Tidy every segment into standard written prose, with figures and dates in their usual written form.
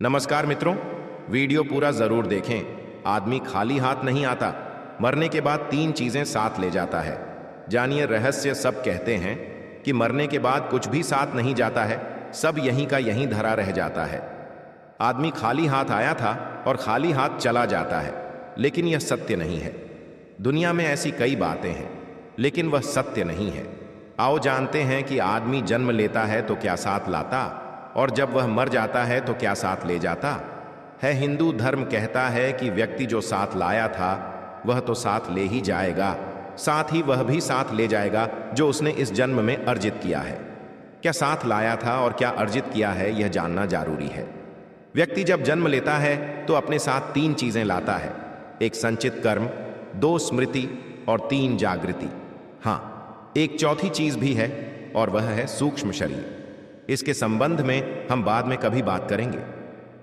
नमस्कार मित्रों, वीडियो पूरा जरूर देखें। आदमी खाली हाथ नहीं आता, मरने के बाद तीन चीजें साथ ले जाता है। जानिए रहस्य। सब कहते हैं कि मरने के बाद कुछ भी साथ नहीं जाता है, सब यहीं का यहीं धरा रह जाता है। आदमी खाली हाथ आया था और खाली हाथ चला जाता है, लेकिन यह सत्य नहीं है। दुनिया में ऐसी कई बातें हैं, लेकिन वह सत्य नहीं है। आओ जानते हैं कि आदमी जन्म लेता है तो क्या साथ लाता, और जब वह मर जाता है तो क्या साथ ले जाता है। हिंदू धर्म कहता है कि व्यक्ति जो साथ लाया था वह तो साथ ले ही जाएगा, साथ ही वह भी साथ ले जाएगा जो उसने इस जन्म में अर्जित किया है। क्या साथ लाया था और क्या अर्जित किया है, यह जानना जरूरी है। व्यक्ति जब जन्म लेता है तो अपने साथ तीन चीजें लाता है: एक संचित कर्म, दो स्मृति और तीन जागृति। हाँ, एक चौथी चीज भी है और वह है सूक्ष्म शरीर। इसके संबंध में हम बाद में कभी बात करेंगे।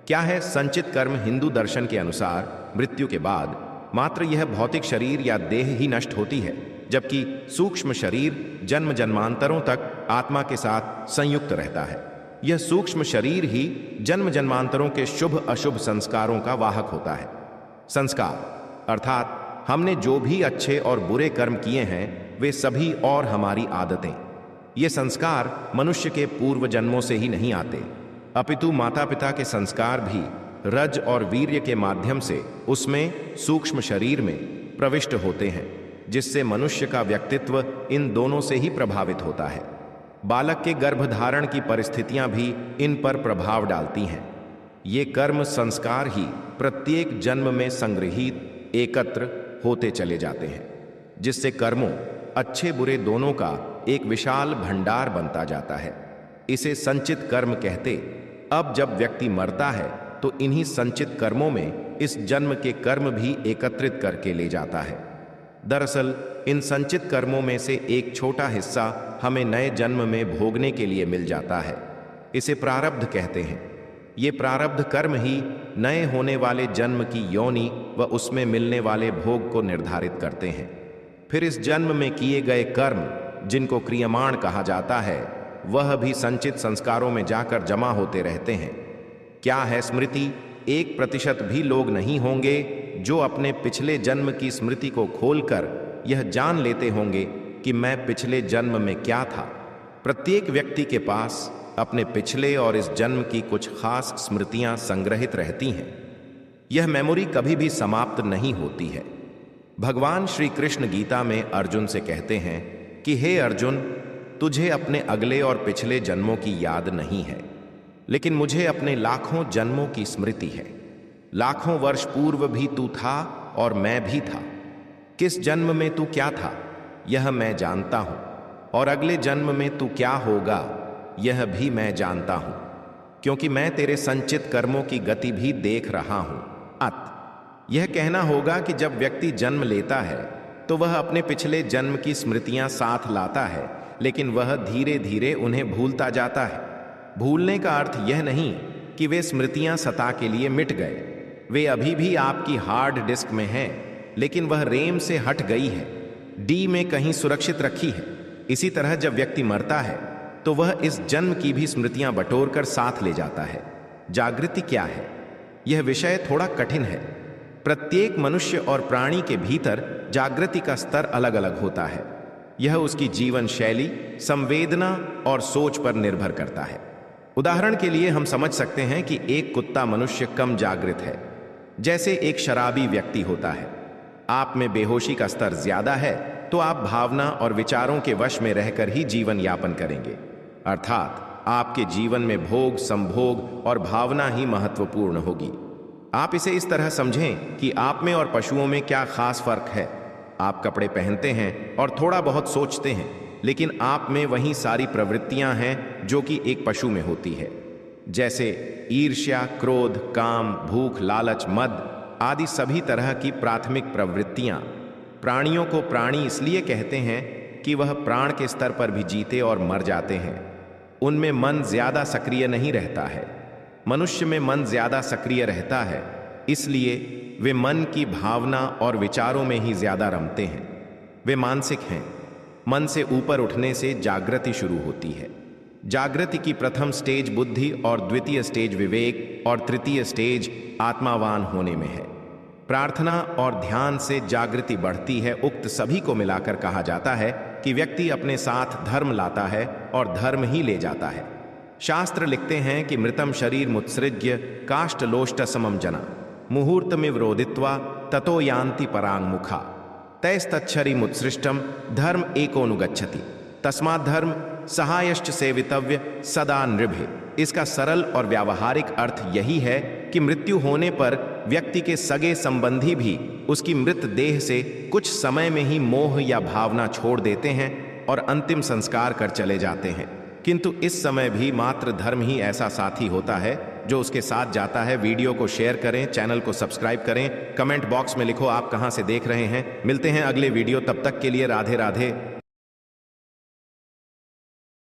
क्या है संचित कर्म? हिंदू दर्शन के अनुसार मृत्यु के बाद मात्र यह भौतिक शरीर या देह ही नष्ट होती है, जबकि सूक्ष्म शरीर जन्म जन्मांतरों तक आत्मा के साथ संयुक्त रहता है। यह सूक्ष्म शरीर ही जन्म जन्मांतरों के शुभ अशुभ संस्कारों का वाहक होता है। संस्कार अर्थात हमने जो भी अच्छे और बुरे कर्म किए हैं वे सभी और हमारी आदतें। ये संस्कार मनुष्य के पूर्व जन्मों से ही नहीं आते, अपितु माता पिता के संस्कार भी रज और वीर्य के माध्यम से उसमें सूक्ष्म शरीर में प्रविष्ट होते हैं, जिससे मनुष्य का व्यक्तित्व इन दोनों से ही प्रभावित होता है। बालक के गर्भधारण की परिस्थितियां भी इन पर प्रभाव डालती हैं। ये कर्म संस्कार ही प्रत्येक जन्म में संग्रहित एकत्र होते चले जाते हैं, जिससे कर्मों अच्छे बुरे दोनों का एक विशाल भंडार बनता जाता है। इसे संचित कर्म कहते। अब जब व्यक्ति मरता है तो इन्हीं संचित कर्मों में इस जन्म के कर्म भी एकत्रित करके ले जाता है। दरअसल इन संचित कर्मों में से एक छोटा हिस्सा हमें नए जन्म में भोगने के लिए मिल जाता है। इसे प्रारब्ध कहते हैं। ये प्रारब्ध कर्म ही नए होने वाले जन्म की योनि व उसमें मिलने वाले भोग को निर्धारित करते हैं। फिर इस जन्म में किए गए कर्म, जिनको क्रियमाण कहा जाता है, वह भी संचित संस्कारों में जाकर जमा होते रहते हैं। क्या है स्मृति? 1% भी लोग नहीं होंगे जो अपने पिछले जन्म की स्मृति को खोलकर यह जान लेते होंगे कि मैं पिछले जन्म में क्या था। प्रत्येक व्यक्ति के पास अपने पिछले और इस जन्म की कुछ खास स्मृतियां संग्रहित रहती हैं। यह मेमोरी कभी भी समाप्त नहीं होती है। भगवान श्री कृष्ण गीता में अर्जुन से कहते हैं कि हे अर्जुन, तुझे अपने अगले और पिछले जन्मों की याद नहीं है, लेकिन मुझे अपने लाखों जन्मों की स्मृति है। लाखों वर्ष पूर्व भी तू था और मैं भी था। किस जन्म में तू क्या था यह मैं जानता हूं, और अगले जन्म में तू क्या होगा यह भी मैं जानता हूं, क्योंकि मैं तेरे संचित कर्मों की गति भी देख रहा हूं। यह कहना होगा कि जब व्यक्ति जन्म लेता है तो वह अपने पिछले जन्म की स्मृतियां साथ लाता है, लेकिन वह धीरे धीरे उन्हें भूलता जाता है। भूलने का अर्थ यह नहीं कि वे स्मृतियां सदा के लिए मिट गए। वे अभी भी आपकी हार्ड डिस्क में हैं, लेकिन वह रैम से हट गई है, डी में कहीं सुरक्षित रखी है। इसी तरह जब व्यक्ति मरता है तो वह इस जन्म की भी स्मृतियां बटोर कर साथ ले जाता है। जागृति क्या है? यह विषय थोड़ा कठिन है। प्रत्येक मनुष्य और प्राणी के भीतर जागृति का स्तर अलग अलग होता है। यह उसकी जीवन शैली, संवेदना और सोच पर निर्भर करता है। उदाहरण के लिए हम समझ सकते हैं कि एक कुत्ता मनुष्य कम जागृत है, जैसे एक शराबी व्यक्ति होता है। आप में बेहोशी का स्तर ज्यादा है तो आप भावना और विचारों के वश में रहकर ही जीवन यापन करेंगे, अर्थात आपके जीवन में भोग, संभोग और भावना ही महत्वपूर्ण होगी। आप इसे इस तरह समझें कि आप में और पशुओं में क्या खास फर्क है। आप कपड़े पहनते हैं और थोड़ा बहुत सोचते हैं, लेकिन आप में वही सारी प्रवृत्तियां हैं जो कि एक पशु में होती है, जैसे ईर्ष्या, क्रोध, काम, भूख, लालच, मद आदि सभी तरह की प्राथमिक प्रवृत्तियां। प्राणियों को प्राणी इसलिए कहते हैं कि वह प्राण के स्तर पर भी जीते और मर जाते हैं। उनमें मन ज्यादा सक्रिय नहीं रहता है। मनुष्य में मन ज्यादा सक्रिय रहता है, इसलिए वे मन की भावना और विचारों में ही ज्यादा रमते हैं। वे मानसिक हैं। मन से ऊपर उठने से जागृति शुरू होती है। जागृति की प्रथम स्टेज बुद्धि और द्वितीय स्टेज विवेक और तृतीय स्टेज आत्मावान होने में है। प्रार्थना और ध्यान से जागृति बढ़ती है। उक्त सभी को मिलाकर कहा जाता है कि व्यक्ति अपने साथ धर्म लाता है और धर्म ही ले जाता है। शास्त्र लिखते हैं कि मृतम शरीर मुत्सृज्य काष्ठलोष्ट समम जना मुहूर्तमिव रोदित्वा ततो यान्ति परांग मुखा तैस्तच्छरि मुत्सृष्टम धर्म एकोनुगच्छति तस्मात् धर्म सहायश्च सेवितव्य सदा नृभे। इसका सरल और व्यावहारिक अर्थ यही है कि मृत्यु होने पर व्यक्ति के सगे संबंधी भी उसकी मृत देह से कुछ समय में ही मोह या भावना छोड़ देते हैं और अंतिम संस्कार कर चले जाते हैं, किंतु इस समय भी मात्र धर्म ही ऐसा साथी होता है जो उसके साथ जाता है। वीडियो को शेयर करें, चैनल को सब्सक्राइब करें, कमेंट बॉक्स में लिखो आप कहां से देख रहे हैं। मिलते हैं अगले वीडियो, तब तक के लिए राधे राधे।